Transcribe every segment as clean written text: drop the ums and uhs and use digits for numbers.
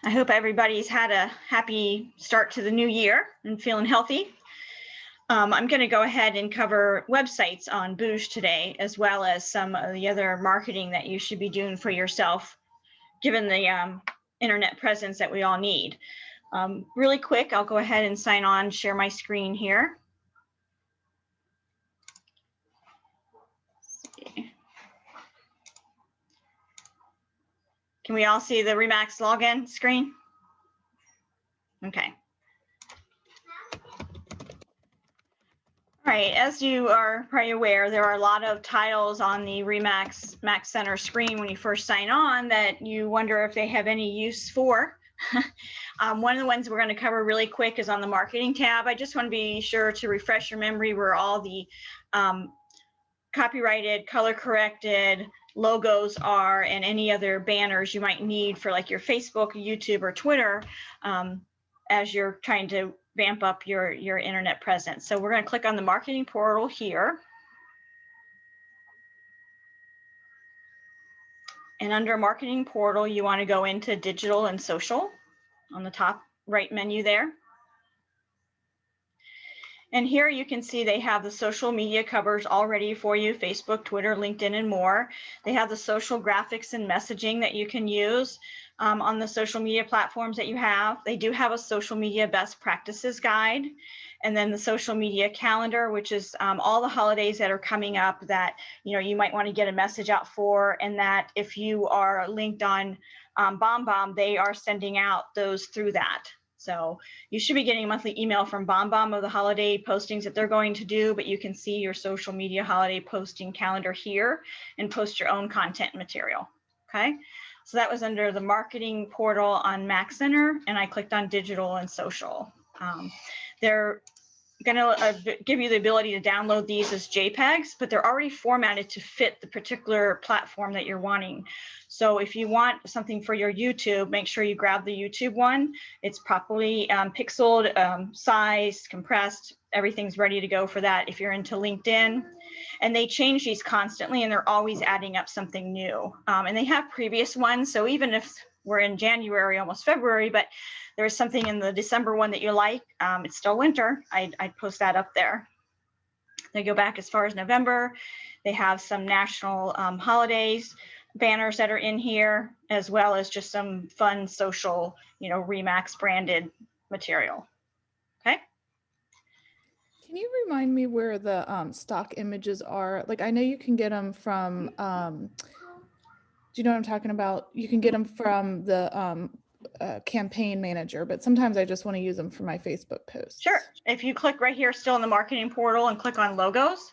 I hope everybody's had a happy start to the new year and feeling healthy. I'm going to go ahead and cover websites on booj today, as well as some of the other marketing that you should be doing for yourself, given the internet presence that we all need. Really quick, I'll go ahead and sign on, share my screen here. Can we all see the Remax login screen? Okay. All right, as you are probably aware, there are a lot of titles on the Remax Max Center screen when you first sign on that you wonder if they have any use for. One of the ones we're going to cover really quick is on the marketing tab. I just want to be sure to refresh your memory where all the copyrighted, color corrected logos are, and any other banners you might need for like your Facebook, YouTube, or Twitter as you're trying to vamp up your internet presence. So we're going to click on the marketing portal here. And under marketing portal, you want to go into digital and social on the top right menu there. And here you can see they have the social media covers all ready for you: Facebook, Twitter, LinkedIn, and more. They have the social graphics and messaging that you can use on the social media platforms that you have. They do have a social media best practices guide, and then the social media calendar, which is all the holidays that are coming up that you might want to get a message out for, and that if you are linked on BombBomb, they are sending out those through that. So you should be getting a monthly email from BombBomb of the holiday postings that they're going to do, but you can see your social media holiday posting calendar here and post your own content material. Okay, so that was under the marketing portal on Mac Center, and I clicked on digital and social. They're going to give you the ability to download these as JPEGs, but they're already formatted to fit the particular platform that you're wanting. So if you want something for your YouTube, make sure you grab the YouTube one. It's properly pixeled, sized, compressed. Everything's ready to go for that if you're into LinkedIn. And they change these constantly, and they're always adding up something new. And they have previous ones, so even if we're in January, almost February, but there's something in the December one that you like, it's still winter, I'd post that up there. They go back as far as November. They have some national holidays banners that are in here, as well as just some fun social, Remax branded material. Okay. Can you remind me where the stock images are? Like, I know you can get them from, do you know what I'm talking about? You can get them from the campaign manager, but sometimes I just want to use them for my Facebook posts. Sure. If you click right here still in the marketing portal and click on logos,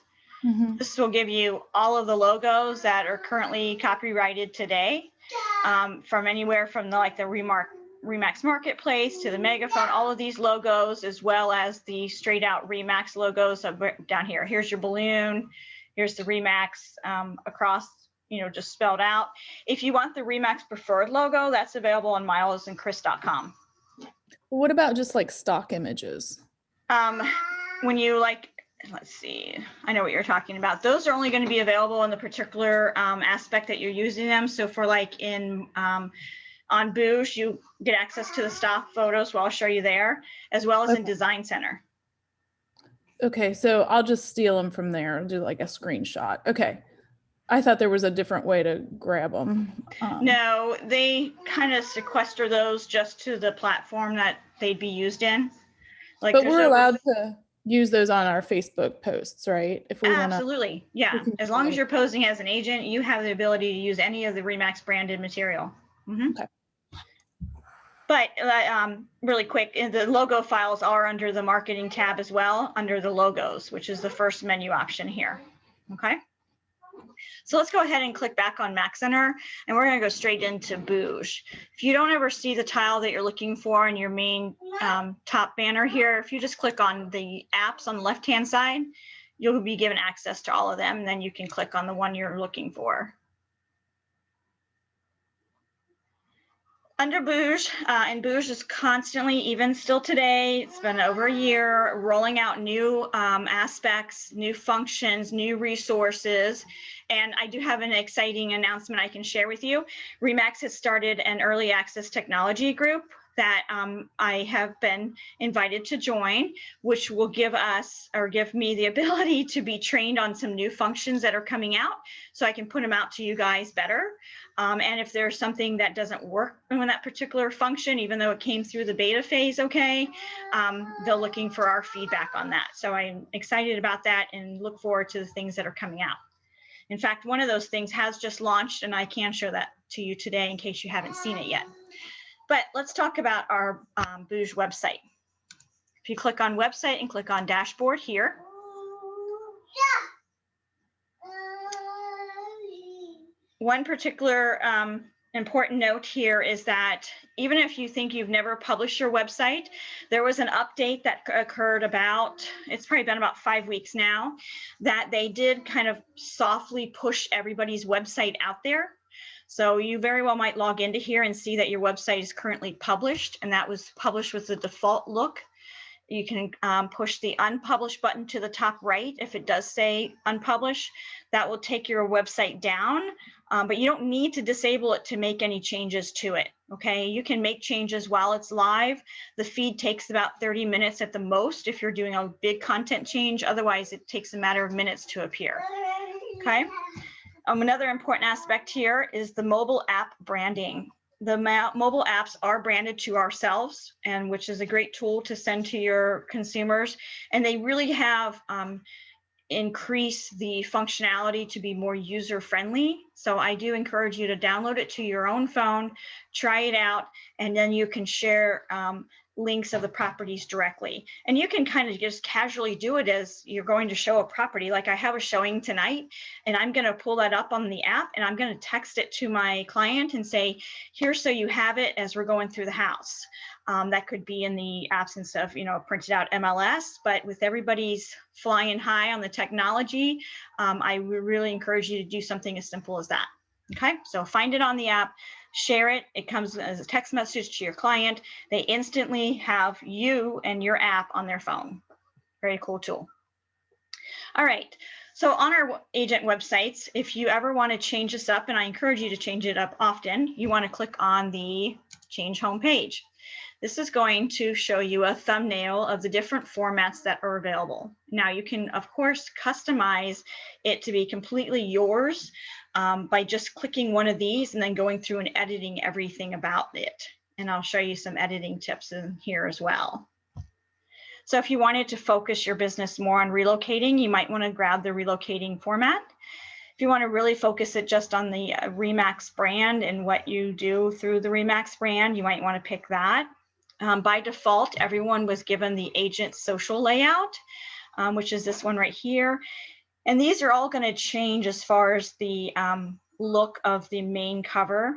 this will give you all of the logos that are currently copyrighted today, from anywhere from the Remax Marketplace to the Megaphone, all of these logos, as well as the straight out Remax logos down here. Here's your balloon. Here's the Remax across, just spelled out. If you want the Remax preferred logo, that's available on milesandchris.com. What about just like stock images? When you let's see, I know what you're talking about. Those are only going to be available in the particular aspect that you're using them. So for on booj, you get access to the stock photos, I'll show you there, as well as in Design Center. Okay, so I'll just steal them from there and do like a screenshot. Okay. I thought there was a different way to grab them. No, they kind of sequester those just to the platform that they'd be used in. But we're allowed to use those on our Facebook posts, right? If we Absolutely, yeah. As long as you're posing as an agent, you have the ability to use any of the Remax branded material. Okay. But really quick, the logo files are under the marketing tab as well, under the logos, which is the first menu option here. Okay. So let's go ahead and click back on Mac Center, and we're going to go straight into booj. If you don't ever see the tile that you're looking for in your main top banner here, if you just click on the apps on the left-hand side, you'll be given access to all of them, and then you can click on the one you're looking for. Under booj, and booj is constantly, even still today, it's been over a year, rolling out new aspects, new functions, new resources. And I do have an exciting announcement I can share with you. RE/MAX has started an early access technology group that I have been invited to join, which will give me the ability to be trained on some new functions that are coming out, so I can put them out to you guys better. And if there's something that doesn't work in that particular function, even though it came through the beta phase, okay, they're looking for our feedback on that. So I'm excited about that and look forward to the things that are coming out. In fact, one of those things has just launched, and I can show that to you today in case you haven't seen it yet. But let's talk about our booj website. If you click on website and click on dashboard here, one particular important note here is that even if you think you've never published your website, there was an update that occurred it's probably been about 5 weeks now, that they did kind of softly push everybody's website out there. So you very well might log into here and see that your website is currently published, and that was published with the default look. You can push the unpublish button to the top right if it does say unpublish. That will take your website down, but you don't need to disable it to make any changes to it, okay? You can make changes while it's live. The feed takes about 30 minutes at the most if you're doing a big content change. Otherwise, it takes a matter of minutes to appear, okay? Another important aspect here is the mobile app branding. The mobile apps are branded to ourselves, and which is a great tool to send to your consumers. And they really have increased the functionality to be more user-friendly. So I do encourage you to download it to your own phone, try it out, and then you can share links of the properties directly. And you can kind of just casually do it as you're going to show a property. Like I have a showing tonight, and I'm going to pull that up on the app, and I'm going to text it to my client and say, here, so you have it as we're going through the house. That could be in the absence of, printed out MLS, but with everybody's flying high on the technology, I would really encourage you to do something as simple as that. Okay, so find it on the app, share it. It comes as a text message to your client. They instantly have you and your app on their phone. Very cool tool. All right, so on our agent websites, if you ever want to change this up, and I encourage you to change it up often, you want to click on the change home page. This is going to show you a thumbnail of the different formats that are available. Now you can, of course, customize it to be completely yours by just clicking one of these and then going through and editing everything about it. And I'll show you some editing tips in here as well. So if you wanted to focus your business more on relocating, you might want to grab the relocating format. If you want to really focus it just on the RE/MAX brand and what you do through the RE/MAX brand, you might want to pick that. By default, everyone was given the agent social layout, which is this one right here. And these are all going to change as far as the look of the main cover.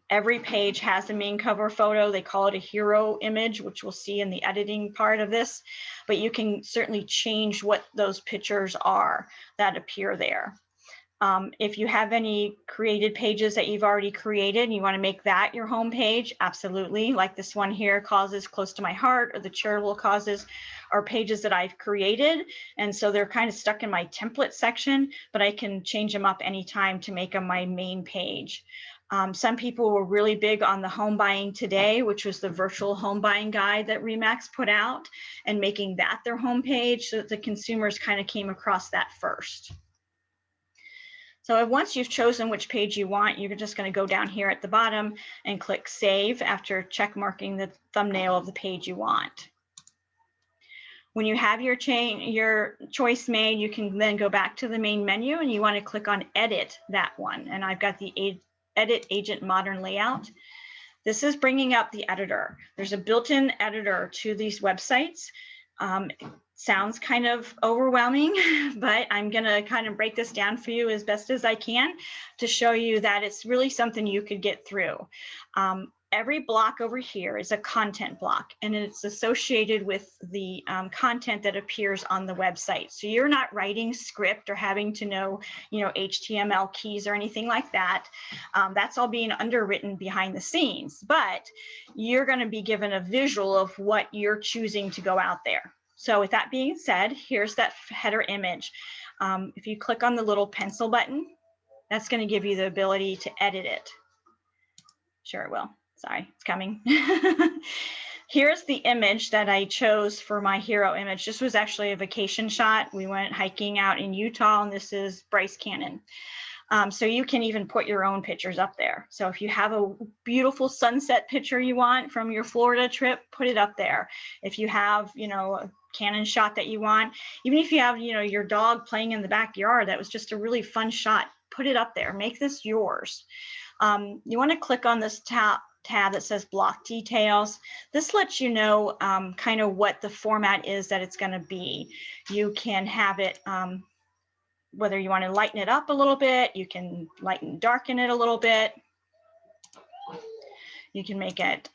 Every page has a main cover photo. They call it a hero image, which we'll see in the editing part of this. But you can certainly change what those pictures are that appear there. If you have any created pages that you've already created and you want to make that your home page, absolutely. Like this one here, Causes Close to My Heart, or the charitable causes, are pages that I've created. And so they're kind of stuck in my template section, but I can change them up anytime to make them my main page. Some people were really big on the Home Buying Today, which was the virtual home buying guide that RE/MAX put out, and making that their home page so that the consumers kind of came across that first. So once you've chosen which page you want, you're just going to go down here at the bottom and click Save after check marking the thumbnail of the page you want. When you have your choice made, you can then go back to the main menu and you want to click on Edit that one. And I've got the Edit Agent Modern Layout. This is bringing up the editor. There's a built-in editor to these websites. Sounds kind of overwhelming, but I'm going to kind of break this down for you as best as I can to show you that it's really something you could get through. Every block over here is a content block, and it's associated with the content that appears on the website. So you're not writing script or having to know, HTML keys or anything like that. That's all being underwritten behind the scenes, but you're going to be given a visual of what you're choosing to go out there. So with that being said, here's that header image. If you click on the little pencil button, That's going to give you the ability to edit it. Sure it will. Sorry, it's coming. Here's the image that I chose for my hero image. This was actually a vacation shot. We went hiking out in Utah, and this is Bryce Canyon. So you can even put your own pictures up there. So if you have a beautiful sunset picture you want from your Florida trip, put it up there. If you have, you know, a Canon shot that you want, even if you have, you know, your dog playing in the backyard, that was just a really fun shot, put it up there. Make this yours. You want to click on this tab that says block details. This lets you know kind of what the format is that it's going to be. You can have it whether you want to lighten it up a little bit, you can darken it a little bit. You can make it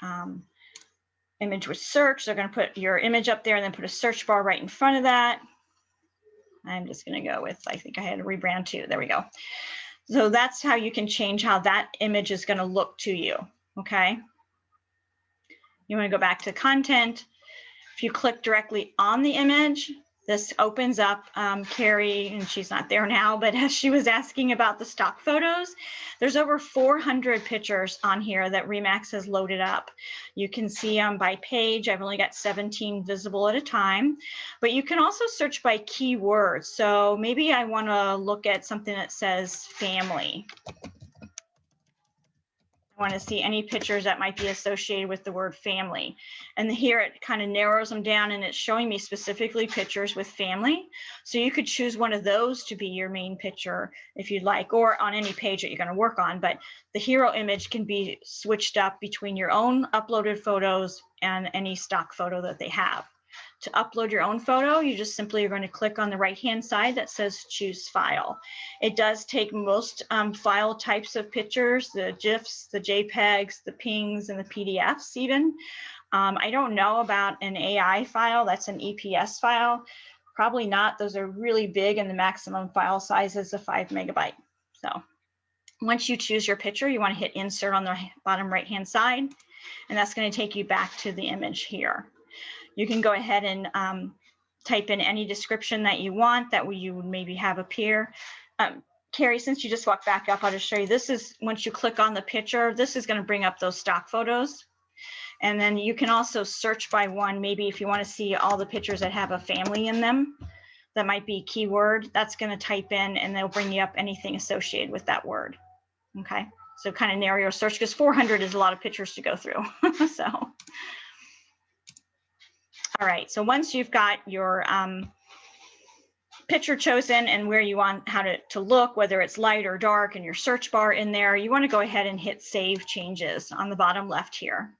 image with search. They're going to put your image up there and then put a search bar right in front of that. I'm just going to go with, I think I had to rebrand too. There we go. So that's how you can change how that image is going to look to you. Okay. You want to go back to content. If you click directly on the image, this opens up Carrie, and she's not there now, but as she was asking about the stock photos, there's over 400 pictures on here that Remax has loaded up. You can see them by page. I've only got 17 visible at a time, but you can also search by keywords. So maybe I want to look at something that says family. Want to see any pictures that might be associated with the word family. And here it kind of narrows them down, and it's showing me specifically pictures with family. So you could choose one of those to be your main picture if you'd like, or on any page that you're going to work on. But the hero image can be switched up between your own uploaded photos and any stock photo that they have. To upload your own photo, you just simply are going to click on the right-hand side that says choose file. It does take most file types of pictures, the GIFs, the JPEGs, the PNGs, and the PDFs even. I don't know about an AI file, that's an EPS file. Probably not, those are really big, and the maximum file size is a 5 megabyte. So once you choose your picture, you want to hit insert on the bottom right-hand side, and that's going to take you back to the image here. You can go ahead and type in any description that you want that you would maybe have appear. Carrie, since you just walked back up, I'll just show you. This is, once you click on the picture, this is going to bring up those stock photos. And then you can also search by one, maybe if you want to see all the pictures that have a family in them, that might be keyword, that's going to type in and they'll bring you up anything associated with that word. Okay, so kind of narrow your search, because 400 is a lot of pictures to go through. So. All right, so once you've got your picture chosen and where you want how to look, whether it's light or dark, and your search bar in there, you want to go ahead and hit Save Changes on the bottom left here.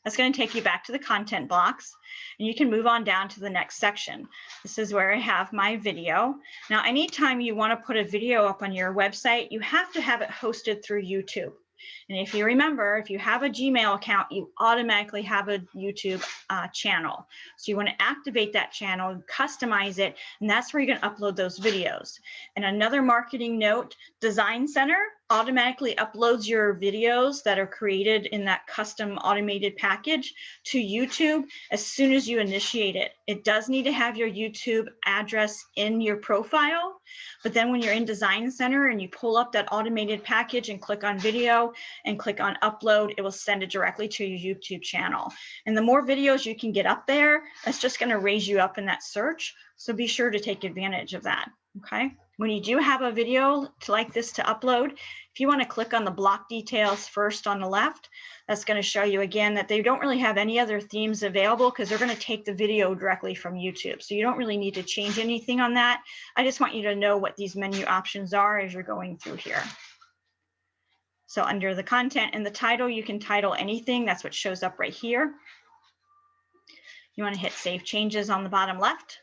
That's going to take you back to the content box, and you can move on down to the next section. This is where I have my video. Now, anytime you want to put a video up on your website, you have to have it hosted through YouTube. And if you remember, if you have a Gmail account, you automatically have a YouTube channel. So you want to activate that channel, customize it, and that's where you're going to upload those videos. And another marketing note, Design Center automatically uploads your videos that are created in that custom automated package to YouTube as soon as you initiate it. It does need to have your YouTube address in your profile, but then when you're in Design Center and you pull up that automated package and click on video and click on upload, it will send it directly to your YouTube channel. And the more videos you can get up there, that's just going to raise you up in that search. So be sure to take advantage of that. Okay. When you do have a video like this to upload, if you want to click on the block details first on the left, that's going to show you again that they don't really have any other themes available, because they're going to take the video directly from YouTube. So you don't really need to change anything on that. I just want you to know what these menu options are as you're going through here. So under the content and the title, you can title anything. That's what shows up right here. You want to hit Save Changes on the bottom left.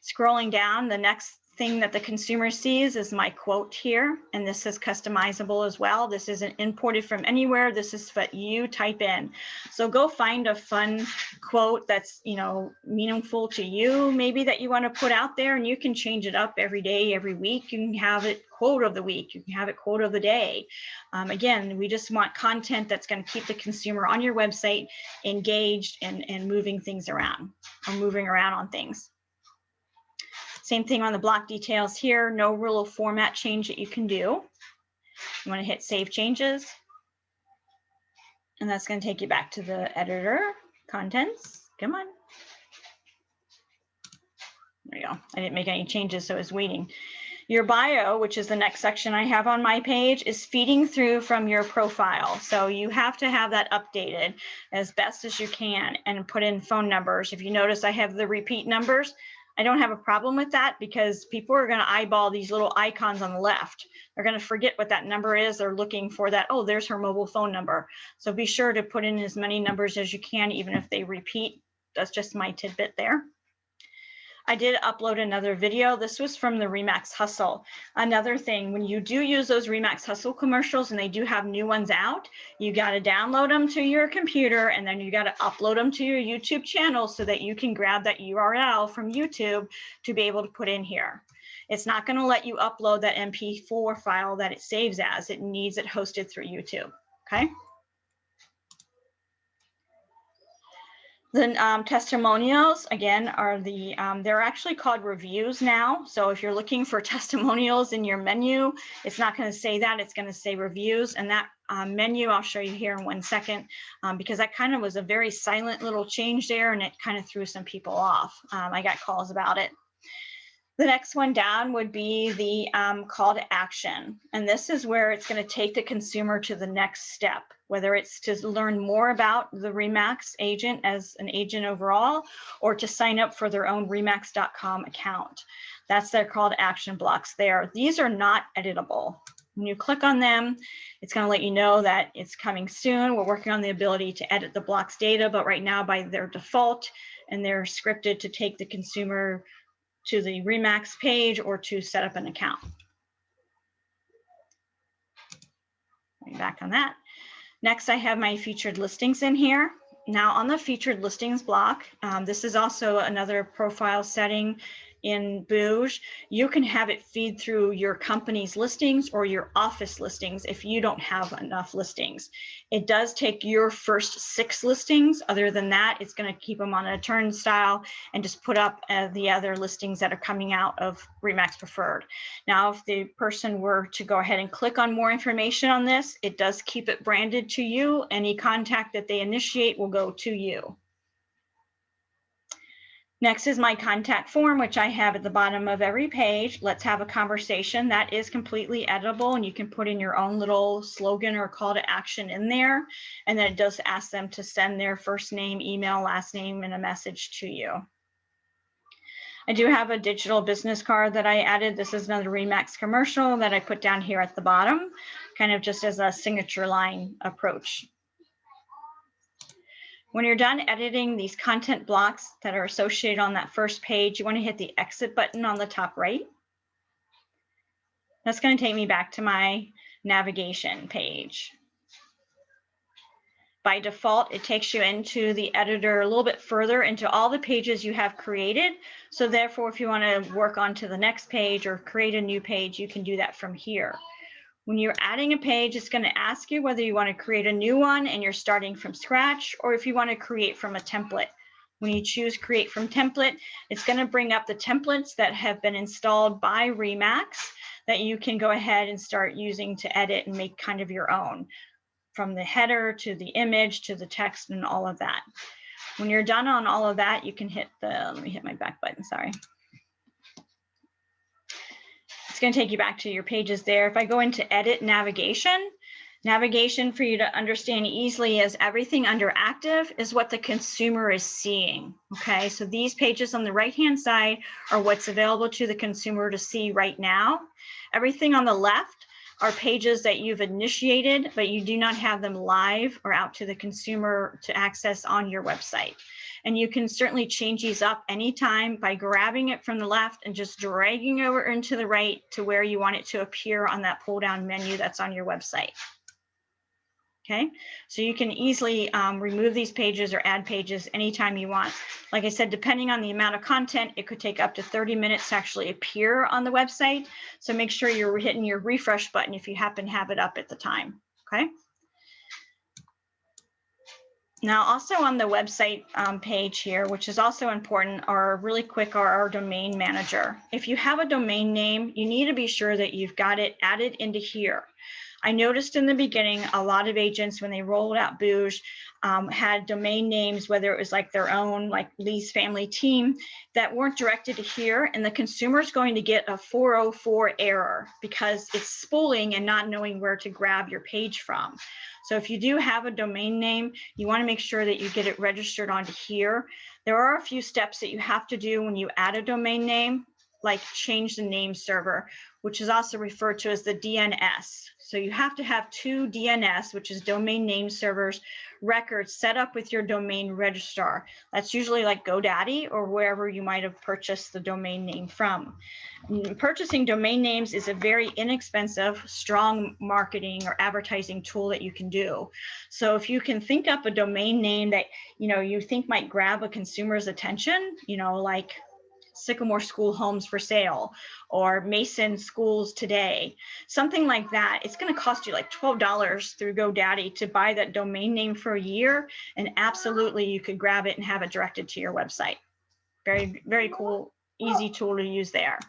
Scrolling down, the next thing that the consumer sees is my quote here, and this is customizable as well. This isn't imported from anywhere. This is what you type in. So go find a fun quote that's, you know, meaningful to you, maybe that you want to put out there, and you can change it up every day, every week. You can have it quote of the week. You can have it quote of the day. Again, we just want content that's going to keep the consumer on your website engaged and moving things around, or moving around on things. Same thing on the block details here, no real format change that you can do. You want to hit Save Changes. And that's going to take you back to the editor, contents. Come on. There you go. I didn't make any changes, so it's waiting. Your bio, which is the next section I have on my page, is feeding through from your profile. So you have to have that updated as best as you can and put in phone numbers. If you notice, I have the repeat numbers. I don't have a problem with that because people are going to eyeball these little icons on the left. They're going to forget what that number is. They're looking for that. Oh, there's her mobile phone number. So be sure to put in as many numbers as you can, even if they repeat. That's just my tidbit there. I did upload another video. This was from the Remax Hustle. Another thing, when you do use those Remax Hustle commercials and they do have new ones out, you got to download them to your computer and then you got to upload them to your YouTube channel so that you can grab that URL from YouTube to be able to put in here. It's not going to let you upload that MP4 file that it saves as. It needs it hosted through YouTube. Okay. The testimonials, again, are the, they're actually called reviews now. So if you're looking for testimonials in your menu, it's not going to say that, it's going to say reviews. And that menu, I'll show you here in 1 second, because that kind of was a very silent little change there and it kind of threw some people off. I got calls about it. The next one down would be the call to action. And this is where it's going to take the consumer to the next step, whether it's to learn more about the Remax agent as an agent overall, or to sign up for their own remax.com account. That's their call to action blocks there. These are not editable. When you click on them, it's going to let you know that it's coming soon. We're working on the ability to edit the blocks data, but right now by their default, and they're scripted to take the consumer to the Remax page or to set up an account. Back on that. Next, I have my featured listings in here. Now on the featured listings block, this is also another profile setting in booj. You can have it feed through your company's listings or your office listings if you don't have enough listings. It does take your first 6 listings. Other than that, it's going to keep them on a turnstile and just put up the other listings that are coming out of Remax Preferred. Now, if the person were to go ahead and click on more information on this, it does keep it branded to you. Any contact that they initiate will go to you. Next is my contact form, which I have at the bottom of every page. Let's have a conversation. That is completely editable, and you can put in your own little slogan or call to action in there. And then it does ask them to send their first name, email, last name, and a message to you. I do have a digital business card that I added. This is another Remax commercial that I put down here at the bottom, kind of just as a signature line approach. When you're done editing these content blocks that are associated on that first page, you want to hit the exit button on the top right. That's going to take me back to my navigation page. By default, it takes you into the editor a little bit further into all the pages you have created. So therefore, if you want to work on to the next page or create a new page, you can do that from here. When you're adding a page, it's going to ask you whether you want to create a new one and you're starting from scratch, or if you want to create from a template. When you choose create from template, it's going to bring up the templates that have been installed by Remax that you can go ahead and start using to edit and make kind of your own, from the header to the image to the text and all of that. When you're done on all of that, you can hit the, let me hit my back button, sorry. It's going to take you back to your pages there. If I go into edit navigation, navigation for you to understand easily is everything under active is what the consumer is seeing. Okay, so these pages on the right-hand side are what's available to the consumer to see right now. Everything on the left are pages that you've initiated, but you do not have them live or out to the consumer to access on your website. And you can certainly change these up anytime by grabbing it from the left and just dragging over into the right to where you want it to appear on that pull down menu that's on your website. Okay, so you can easily remove these pages or add pages anytime you want. Like I said, depending on the amount of content, it could take up to 30 minutes to actually appear on the website. So make sure you're hitting your refresh button if you happen to have it up at the time. Okay. Now, also on the website page here, which is also important, are really quick, are our domain manager. If you have a domain name, you need to be sure that you've got it added into here. I noticed in the beginning, a lot of agents, when they rolled out booj, had domain names, whether it was like their own, like Lee's Family Team, that weren't directed to here, and the consumer's going to get a 404 error because it's spooling and not knowing where to grab your page from. So if you do have a domain name, you want to make sure that you get it registered onto here. There are a few steps that you have to do when you add a domain name, like change the name server, which is also referred to as the DNS. So you have to have 2 DNS, which is domain name servers, records set up with your domain registrar. That's usually like GoDaddy or wherever you might have purchased the domain name from. Purchasing domain names is a very inexpensive, strong marketing or advertising tool that you can do. So if you can think up a domain name that you think might grab a consumer's attention, like Sycamore School Homes for Sale or Mason Schools Today, something like that, it's going to cost you like $12 through GoDaddy to buy that domain name for a year, and absolutely you could grab it and have it directed to your website. Very, very cool, easy tool to use there.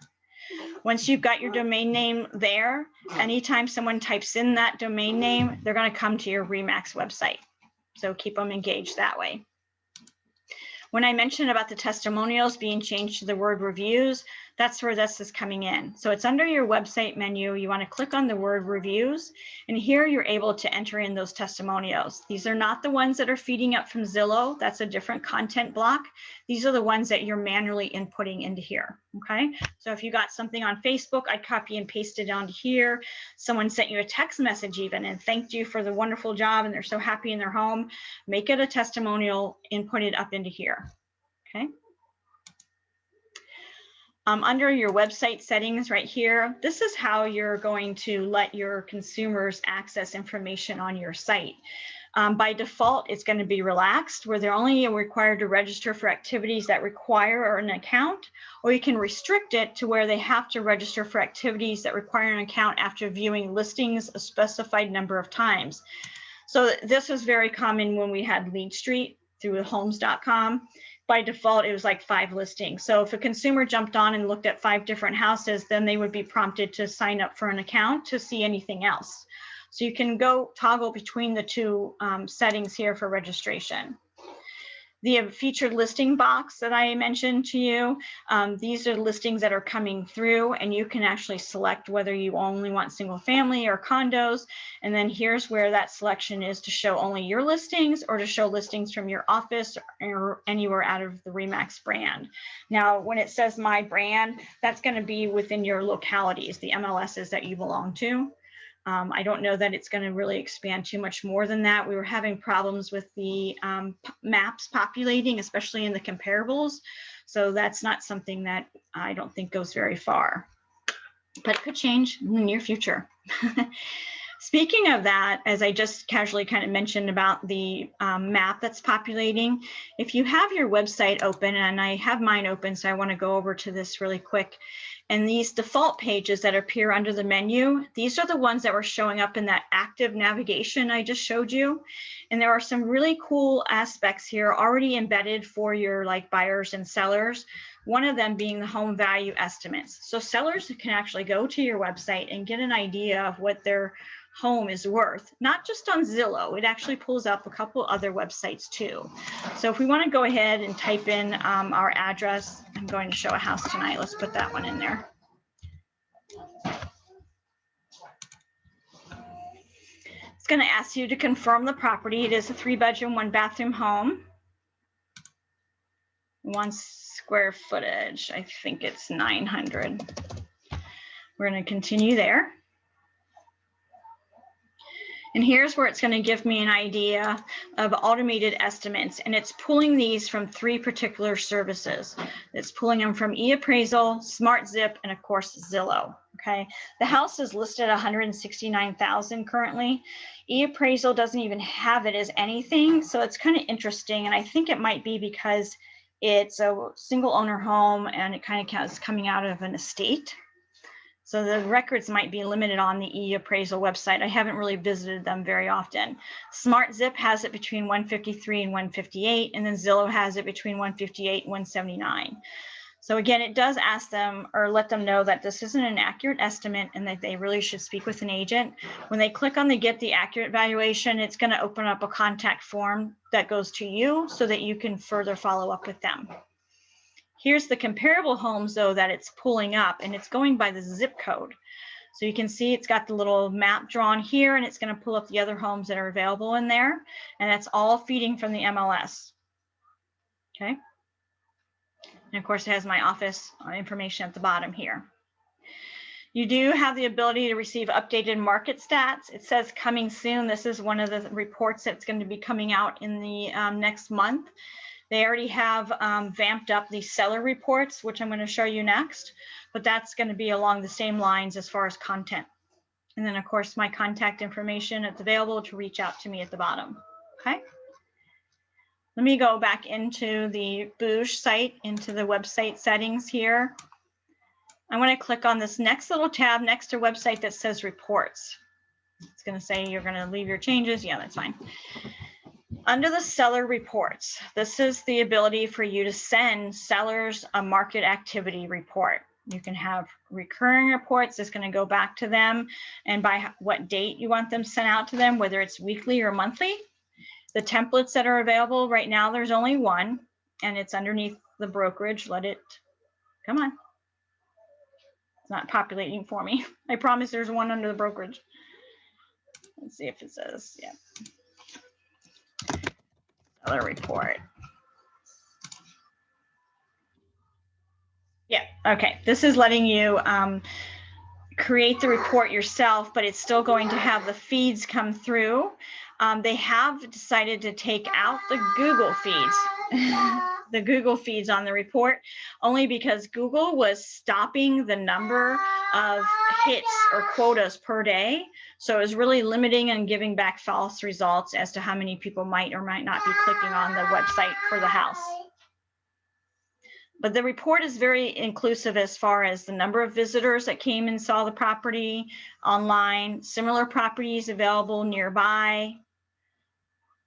Once you've got your domain name there, anytime someone types in that domain name, they're going to come to your RE/MAX website. So keep them engaged that way. When I mentioned about the testimonials being changed to the word reviews, that's where this is coming in. So it's under your website menu. You want to click on the word reviews, and here you're able to enter in those testimonials. These are not the ones that are feeding up from Zillow. That's a different content block. These are the ones that you're manually inputting into here. Okay. So if you got something on Facebook, I'd copy and paste it onto here. Someone sent you a text message even and thanked you for the wonderful job and they're so happy in their home. Make it a testimonial, input it up into here. Okay. Under your website settings right here, this is how you're going to let your consumers access information on your site. By default, it's going to be relaxed, where they're only required to register for activities that require an account, or you can restrict it to where they have to register for activities that require an account after viewing listings a specified number of times. So this was very common when we had Lead Street through homes.com. By default, it was like 5 listings. So if a consumer jumped on and looked at 5 different houses, then they would be prompted to sign up for an account to see anything else. So you can go toggle between the 2 settings here for registration. The featured listing box that I mentioned to you, these are listings that are coming through, and you can actually select whether you only want single family or condos. And then here's where that selection is to show only your listings or to show listings from your office or anywhere out of the RE/MAX brand. Now, when it says my brand, that's going to be within your localities, the MLSs that you belong to. I don't know that it's going to really expand too much more than that. We were having problems with the maps populating, especially in the comparables. So that's not something that I don't think goes very far, but it could change in the near future. Speaking of that, as I just casually kind of mentioned about the map that's populating, if you have your website open, and I have mine open, so I want to go over to this really quick. And these default pages that appear under the menu, these are the ones that were showing up in that active navigation I just showed you. And there are some really cool aspects here already embedded for your buyers and sellers. One of them being the home value estimates. So sellers can actually go to your website and get an idea of what their home is worth, not just on Zillow. It actually pulls up a couple other websites too. So if we want to go ahead and type in our address, I'm going to show a house tonight. Let's put that one in there. It's going to ask you to confirm the property. It is a 3-bedroom, 1-bathroom home. 1 square footage, I think it's 900. We're going to continue there. And here's where it's going to give me an idea of automated estimates. And it's pulling these from 3 particular services. It's pulling them from eAppraisal, SmartZip, and of course, Zillow. Okay. The house is listed at $169,000 currently. eAppraisal doesn't even have it as anything. So it's kind of interesting. And I think it might be because it's a single owner home and it kind of is coming out of an estate. So the records might be limited on the e-appraisal website. I haven't really visited them very often. SmartZip has it between 153 and 158, and then Zillow has it between 158 and 179. So again, it does ask them or let them know that this isn't an accurate estimate and that they really should speak with an agent. When they click on the get the accurate valuation, it's going to open up a contact form that goes to you so that you can further follow up with them. Here's the comparable homes though that it's pulling up, and it's going by the zip code. So you can see it's got the little map drawn here, and it's going to pull up the other homes that are available in there, and that's all feeding from the MLS. Okay. And of course, it has my office information at the bottom here. You do have the ability to receive updated market stats. It says coming soon. This is one of the reports that's going to be coming out in the next month. They already have vamped up the seller reports, which I'm going to show you next, but that's going to be along the same lines as far as content. And then of course, my contact information, it's available to reach out to me at the bottom. Okay. Let me go back into the booj site, into the website settings here. I want to click on this next little tab next to website that says reports. It's going to say you're going to leave your changes. Yeah, that's fine. Under the seller reports, this is the ability for you to send sellers a market activity report. You can have recurring reports that's going to go back to them and by what date you want them sent out to them, whether it's weekly or monthly. The templates that are available right now, there's only one, and it's underneath the brokerage. Let it, come on. It's not populating for me. I promise there's one under the brokerage. Let's see if it says, yeah. Seller report. Yeah, okay. This is letting you create the report yourself, but it's still going to have the feeds come through. They have decided to take out the Google feeds, the Google feeds on the report, only because Google was stopping the number of hits or quotas per day. So it was really limiting and giving back false results as to how many people might or might not be clicking on the website for the house. But the report is very inclusive as far as the number of visitors that came and saw the property online, similar properties available nearby,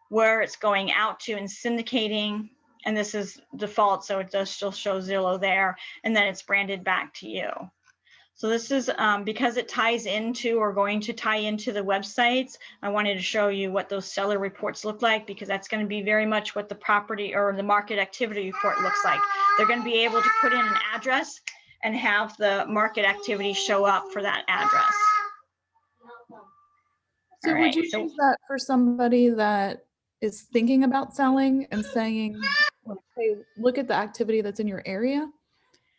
where it's going out to and syndicating. And this is default, so it does still show Zillow there. And then it's branded back to you. So this is because it ties into or going to tie into the websites. I wanted to show you what those seller reports look like, because that's going to be very much what the property or the market activity report looks like. They're going to be able to put in an address and have the market activity show up for that address. So would you use that for somebody that is thinking about selling and saying, like, hey, look at the activity that's in your area?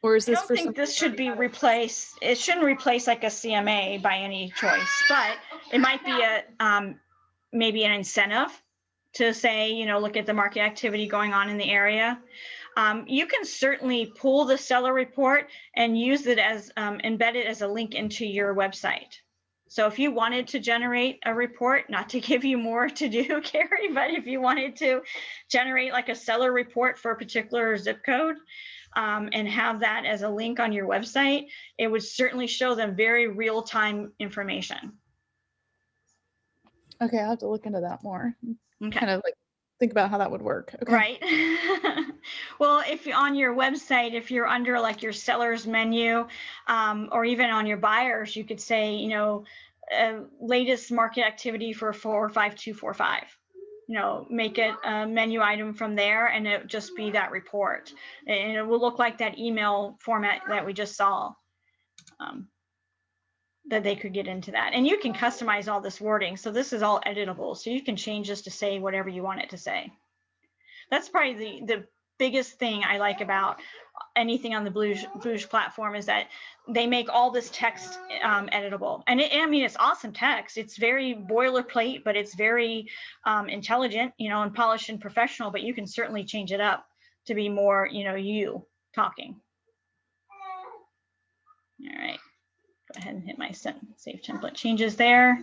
Or is this I don't think this should be replaced. It shouldn't replace like a CMA by any choice, but it might be a maybe an incentive to say, you know, look at the market activity going on in the area. You can certainly pull the seller report and use it as embed it as a link into your website. So if you wanted to generate a report, not to give you more to do, Carrie, but if you wanted to generate like a seller report for a particular zip code, and have that as a link on your website, it would certainly show them very real-time information. Okay, I'll have to look into that more. Okay. Kind of like think about how that would work. Okay. Right. Well, if you're on your website, if you're under like your seller's menu, or even on your buyers, you could say, you know, latest market activity for 45245. You know, make it a menu item from there, and it just be that report, and it will look like that email format that we just saw, that they could get into that. And you can customize all this wording, so this is all editable, so you can change this to say whatever you want it to say. That's probably the biggest thing I like about anything on the booj platform, is that they make all this text editable. And I mean, it's awesome text. It's very boilerplate, but it's very intelligent, you know, and polished and professional, but you can certainly change it up to be more, you know, you talking. All right, go ahead and hit my save template changes there.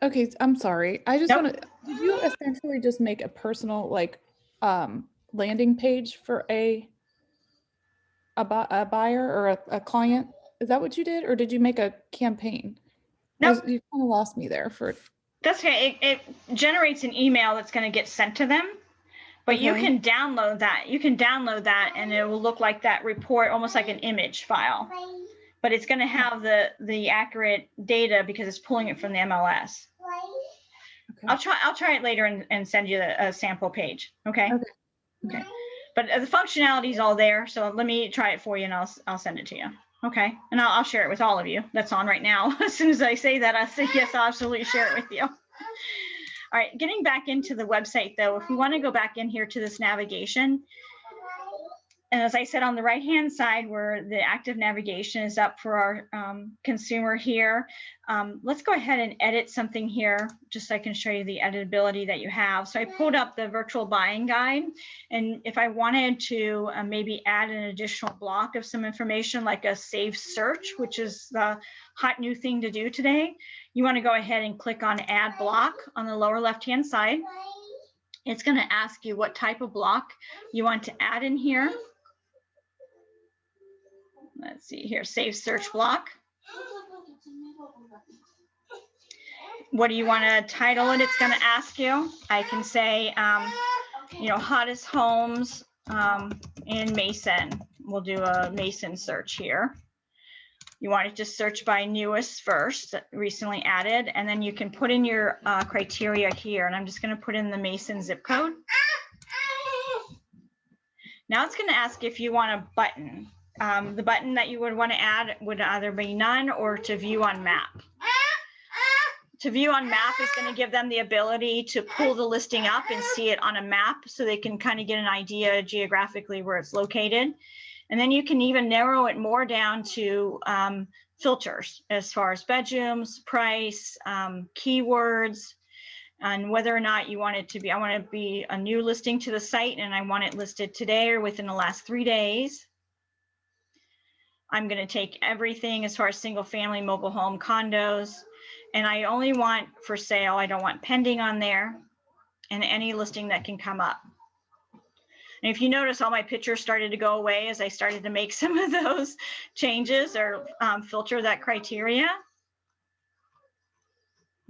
Okay, I'm sorry. I just want to, did you essentially just make a personal like landing page for a a buyer or a client? Is that what you did, or did you make a campaign? Nope, You kind of lost me there for. that's okay. It generates an email that's going to get sent to them. But you Okay. can download that. You can download that, and it will look like that report, almost like an image file. But it's going to have the accurate data because it's pulling it from the MLS. Okay. I'll try it later and send you a sample page. Okay. Okay. Okay. But the functionality is all there. So let me try it for you, and I'll send it to you. Okay. And I'll share it with all of you. That's on right now. As soon as I say that, I say yes, I'll absolutely share it with you. All right, getting back into the website though, if we want to go back in here to this navigation, and as I said, on the right-hand side where the active navigation is up for our consumer here, let's go ahead and edit something here, just so I can show you the editability that you have. So I pulled up the virtual buying guide, and if I wanted to maybe add an additional block of some information like a saved search, which is the hot new thing to do today, you want to go ahead and click on Add Block on the lower left-hand side. It's going to ask you what type of block you want to add in here. Let's see here, Save Search Block. What do you want to title it? It's going to ask you. I can say, you know, hottest homes in Mason. We'll do a Mason search here. You want to just search by newest first, recently added, and then you can put in your criteria here. And I'm just going to put in the Mason zip code. Now it's going to ask if you want a button. The button that you would want to add would either be none or to view on map. To view on map is going to give them the ability to pull the listing up and see it on a map so they can kind of get an idea geographically where it's located. And then you can even narrow it more down to filters as far as bedrooms, price, keywords, and whether or not you want it to be, I want it to be a new listing to the site and I want it listed today or within the last 3 days. I'm going to take everything as far as single family, mobile home, condos, and I only want for sale. I don't want pending on there and any listing that can come up. And if you notice, all my pictures started to go away as I started to make some of those changes or filter that criteria.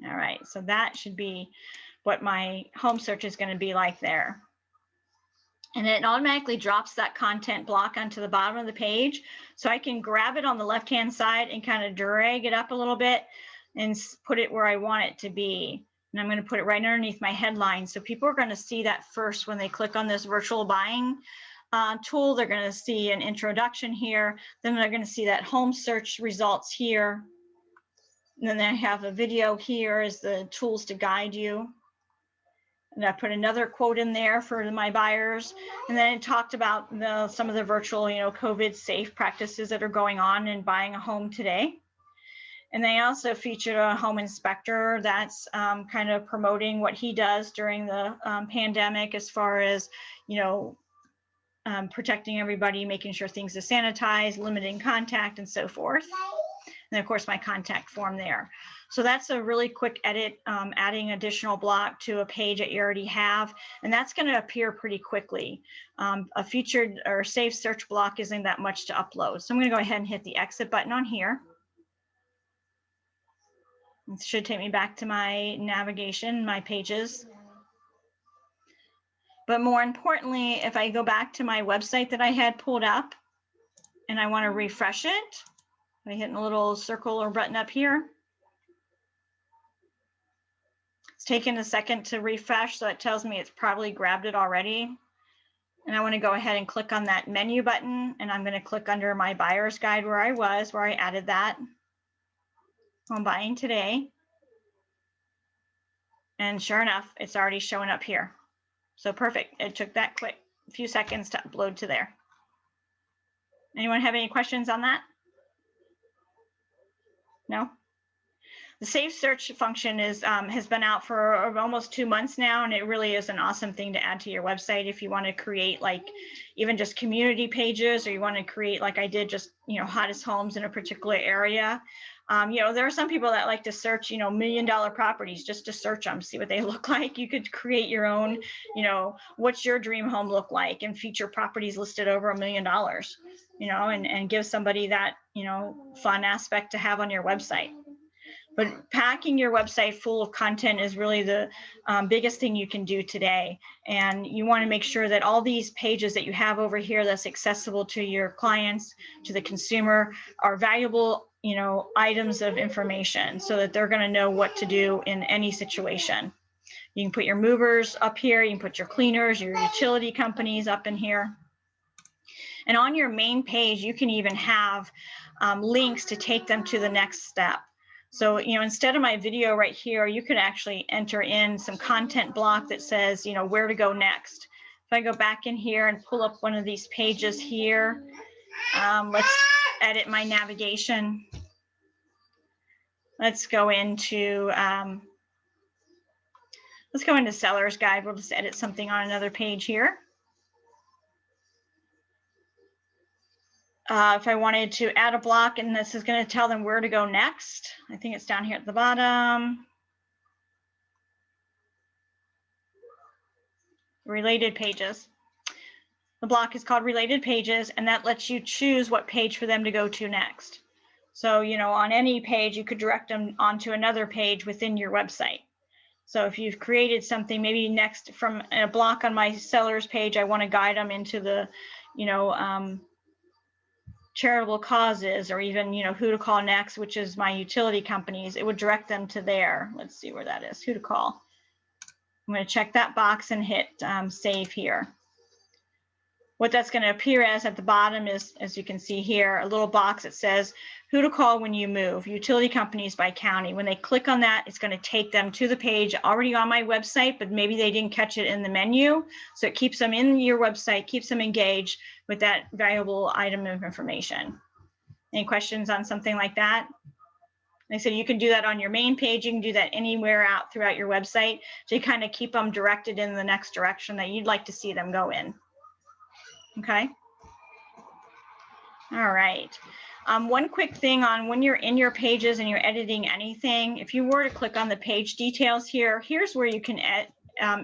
All right, so that should be what my home search is going to be like there. And it automatically drops that content block onto the bottom of the page. So I can grab it on the left-hand side and kind of drag it up a little bit and put it where I want it to be. And I'm going to put it right underneath my headline. So people are going to see that first when they click on this virtual buying tool. They're going to see an introduction here. Then they're going to see that home search results here. And then I have a video here as the tools to guide you. And I put another quote in there for my buyers. And then it talked about some of the virtual, you know, COVID safe practices that are going on in buying a home today. And they also featured a home inspector that's kind of promoting what he does during the pandemic as far as, you know, protecting everybody, making sure things are sanitized, limiting contact and so forth. And of course, my contact form there. So that's a really quick edit, adding additional block to a page that you already have. And that's going to appear pretty quickly. A featured or saved search block isn't that much to upload. So I'm going to go ahead and hit the exit button on here. It should take me back to my navigation, my pages. But more importantly, if I go back to my website that I had pulled up and I want to refresh it, by hitting a little circle or button up here. It's taken a second to refresh, so it tells me it's probably grabbed it already. And I want to go ahead and click on that menu button, and I'm going to click under my buyer's guide where I added that. Home buying today. And sure enough, it's already showing up here. So perfect. It took that quick few seconds to upload to there. Anyone have any questions on that? No? The Save Search function is has been out for almost 2 months now, and it really is an awesome thing to add to your website if you want to create like even just community pages, or you want to create like I did, just, you know, hottest homes in a particular area. You know, there are some people that like to search, you know, $1 million properties just to search them, see what they look like. You could create your own, you know, what's your dream home look like, and feature properties listed over $1 million. you know, and give somebody that, you know, fun aspect to have on your website. But packing your website full of content is really the biggest thing you can do today. And you want to make sure that all these pages that you have over here that's accessible to your clients, to the consumer, are valuable, you know, items of information so that they're going to know what to do in any situation. You can put your movers up here. You can put your cleaners, your utility companies up in here. And on your main page, you can even have links to take them to the next step. So, you know, instead of my video right here, you could actually enter in some content block that says, you know, where to go next. If I go back in here and pull up one of these pages here, let's edit my navigation. Let's go into Seller's Guide. We'll just edit something on another page here. If I wanted to add a block, and this is going to tell them where to go next. I think it's down here at the bottom. Related pages. The block is called related pages, and that lets you choose what page for them to go to next. So, you know, on any page, you could direct them onto another page within your website. So if you've created something, maybe next from a block on my sellers page, I want to guide them into the, you know, charitable causes, or even, you know, who to call next, which is my utility companies. It would direct them to there. Let's see where that is, who to call. I'm going to check that box and hit save here. What that's going to appear as at the bottom is, as you can see here, a little box that says who to call when you move, utility companies by county. When they click on that, it's going to take them to the page already on my website, but maybe they didn't catch it in the menu. So it keeps them in your website, keeps them engaged with that valuable item of information. Any questions on something like that? Like I said, you can do that on your main page. You can do that anywhere out throughout your website. So you kind of keep them directed in the next direction that you'd like to see them go in. Okay. All right. One quick thing on when you're in your pages and you're editing anything, if you were to click on the page details here, here's where you can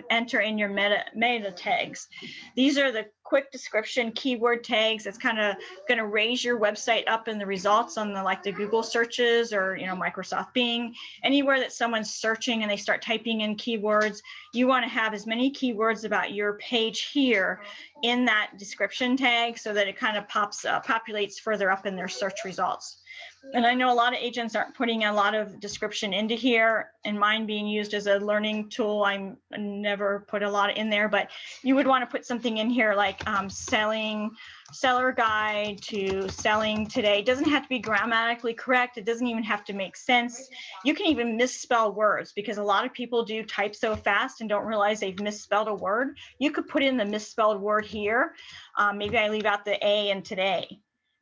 enter in your meta tags. These are the quick description keyword tags. It's kind of going to raise your website up in the results on the, like the Google searches, or, you know, Microsoft Bing, anywhere that someone's searching and they start typing in keywords. You want to have as many keywords about your page here in that description tag so that it kind of populates further up in their search results. And I know a lot of agents aren't putting a lot of description into here, and mine being used as a learning tool, I never put a lot in there, but you would want to put something in here like seller guide to selling today. It doesn't have to be grammatically correct. It doesn't even have to make sense. You can even misspell words, because a lot of people do type so fast and don't realize they've misspelled a word. You could put in the misspelled word here. Maybe I leave out the A in today.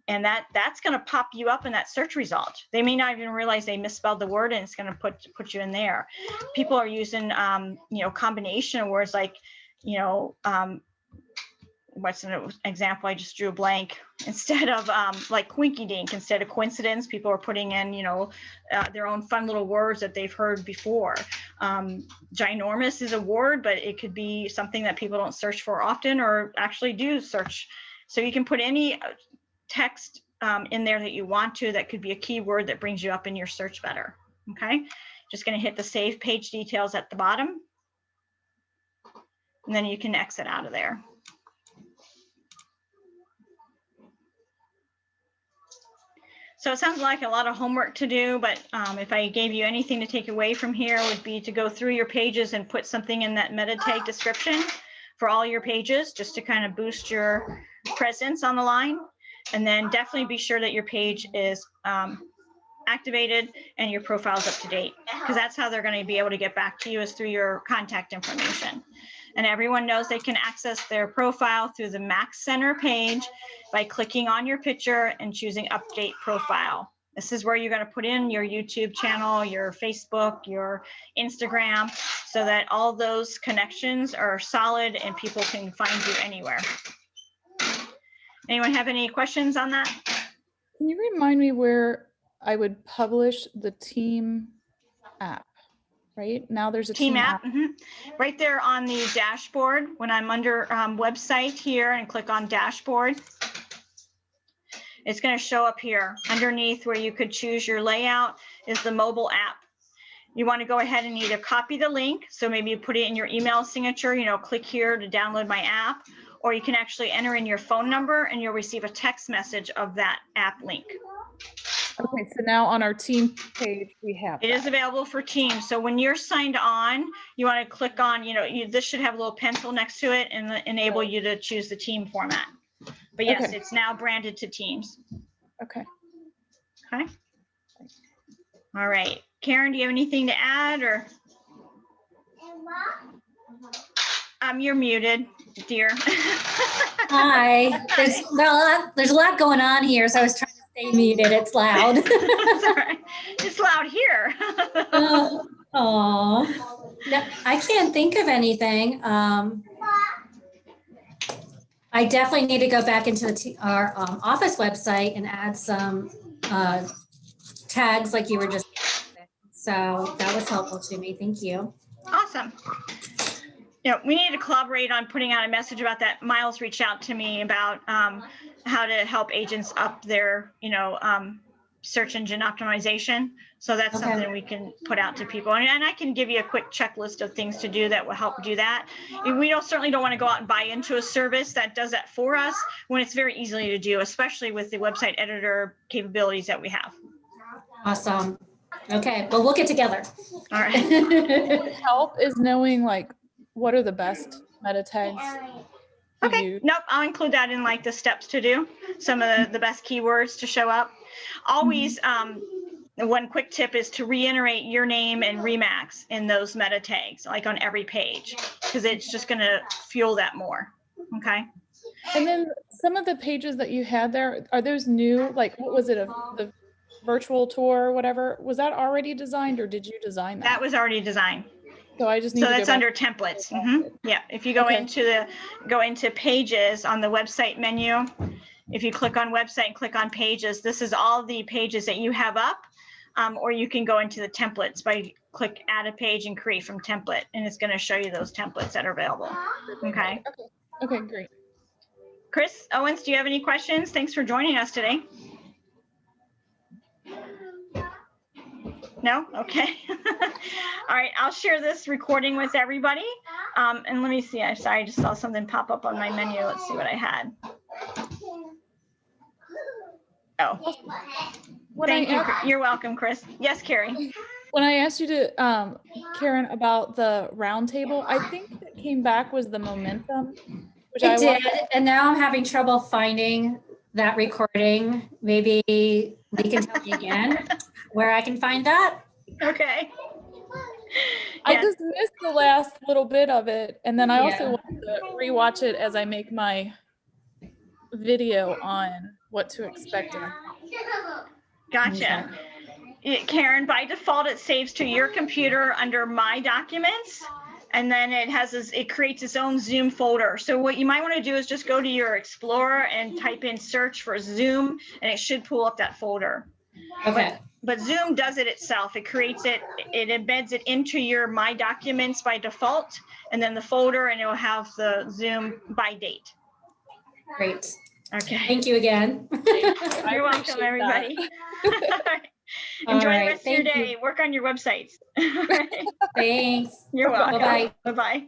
And that's going to pop you up in that search result. They may not even realize they misspelled the word, and it's going to put you in there. People are using, you know, combination of words like, you know, what's an example? I just drew a blank. Instead of like quinky dink, instead of coincidence, people are putting in, you know, their own fun little words that they've heard before. Ginormous is a word, but it could be something that people don't search for often, or actually do search. So you can put any text in there that you want to, that could be a keyword that brings you up in your search better. Okay, just going to hit the save page details at the bottom, and then you can exit out of there. So it sounds like a lot of homework to do, but if I gave you anything to take away from here, would be to go through your pages and put something in that meta tag description for all your pages, just to kind of boost your presence on the line. And then definitely be sure that your page is activated and your profile is up to date, because that's how they're going to be able to get back to you, is through your contact information. And everyone knows they can access their profile through the Max Center page by clicking on your picture and choosing Update Profile. This is where you're going to put in your YouTube channel, your Facebook, your Instagram, so that all those connections are solid and people can find you anywhere. Anyone have any questions on that? Can you remind me where I would publish the team app? Right now there's a team app. Right there on the dashboard. When I'm under website here and click on dashboard, It's going to show up here underneath where you could choose your layout is the mobile app. You want to go ahead and either copy the link. So maybe you put it in your email signature, click here to download my app, or you can actually enter in your phone number and you'll receive a text message of that app link. Okay, so now on our team page, we have It is available for Teams. So when you're signed on, you want to click on, this should have a little pencil next to it and enable you to choose the team format. But yes, Okay. It's now branded to Teams. Okay. Okay. All right. Karen, do you have anything to add or? You're muted, dear. Hi. There's a lot going on here, so I was trying to stay muted. It's loud. That's all right. It's loud here. Oh, no, I can't think of anything. I definitely need to go back into our office website and add some tags like you were just. So that was helpful to me. Thank you. Awesome. We need to collaborate on putting out a message about that. Miles reached out to me about how to help agents up their, search engine optimization. So that's Okay. something we can put out to people. And I can give you a quick checklist of things to do that will help do that. We certainly don't want to go out and buy into a service that does that for us when it's very easily to do, especially with the website editor capabilities that we have. Awesome. Okay. Well, we'll get together. All right. Help is knowing like what are the best meta tags. Okay. Nope. I'll include that in like the steps to do. Some of the best keywords to show up. Always, one quick tip is to reiterate your name and Remax in those meta tags, like on every page, because it's just going to fuel that more. Okay. And then some of the pages that you had there, are those new? Like, what was it? The virtual tour or whatever? Was that already designed or did you design that? That was already designed. So I just need to that's go under templates. Yeah. If you go into pages on the website menu, if you click on website and click on pages, this is all the pages that you have up, or you can go into the templates by click add a page and create from template, and it's going to show you those templates that are available. Okay. Okay, great. Chris Owens, do you have any questions? Thanks for joining us today. No? Okay. All right, I'll share this recording with everybody. And let me see, I'm sorry, I just saw something pop up on my menu. Let's see what I had. Oh, thank you. You're welcome, Chris. Yes, Carrie. When I asked you to, Karen, about the round table, I think that came back was the momentum. Which It did, and now I'm having trouble finding that recording. Maybe Lee can tell me again where I can find that. Okay. I just missed the last little bit of it, and then I also want to rewatch it as I make my video on what to expect. Gotcha. Karen, by default, it saves to your computer under My Documents, and then it creates its own Zoom folder. So what you might want to do is just go to your Explorer and type in search for Zoom, and it should pull up that folder. Okay. But Zoom does it itself. It creates it, it embeds it into your My Documents by default, and then the folder, and it will have the Zoom by date. Great. Okay. Thank you again. You're welcome, everybody. Enjoy the rest of your day. Work on your websites. Thanks. You're welcome. Bye-bye. Bye-bye.